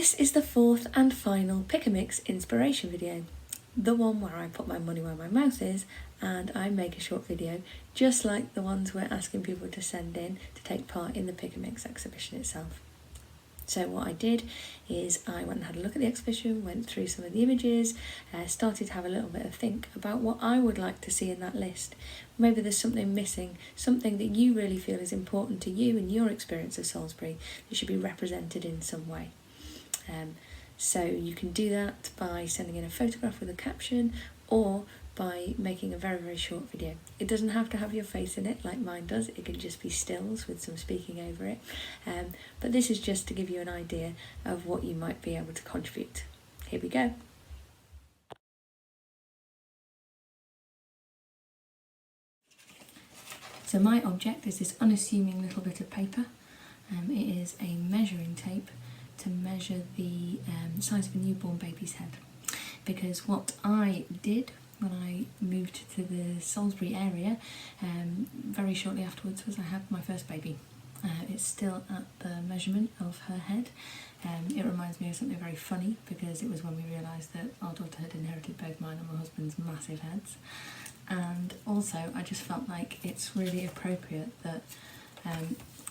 This is the fourth and final Pick a Mix inspiration video, the one where I put my money where my mouth is and I make a short video just like the ones we're asking people to send in to take part in the Pick a Mix exhibition itself. So what I did is I went and had a look at the exhibition, went through some of the images, started to have a little bit of think about what I would like to see in that list. Maybe there's something missing, something that you really feel is important to you and your experience of Salisbury that should be represented in some way. So you can do that by sending in a photograph with a caption or by making a very, very short video. It doesn't have to have your face in it like mine does, it can just be stills with some speaking over it. But this is just to give you an idea of what you might be able to contribute. Here we go. So my object is this unassuming little bit of paper. It is a measuring tape to measure the size of a newborn baby's head. Because what I did when I moved to the Salisbury area, very shortly afterwards, was I had my first baby. It's still at the measurement of her head. It reminds me of something very funny because it was when we realised that our daughter had inherited both mine and my husband's massive heads. And also I just felt like it's really appropriate that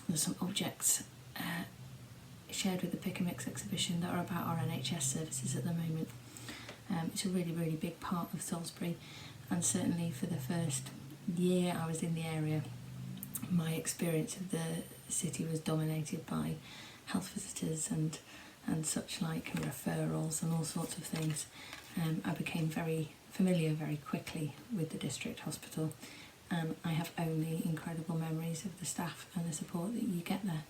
there's some objects shared with the Pick a Mix exhibition that are about our NHS services at the moment. It's a really, really big part of Salisbury, and certainly for the first year I was in the area, my experience of the city was dominated by health visitors and such like, and referrals and all sorts of things. I became very familiar very quickly with the district hospital, and I have only incredible memories of the staff and the support that you get there.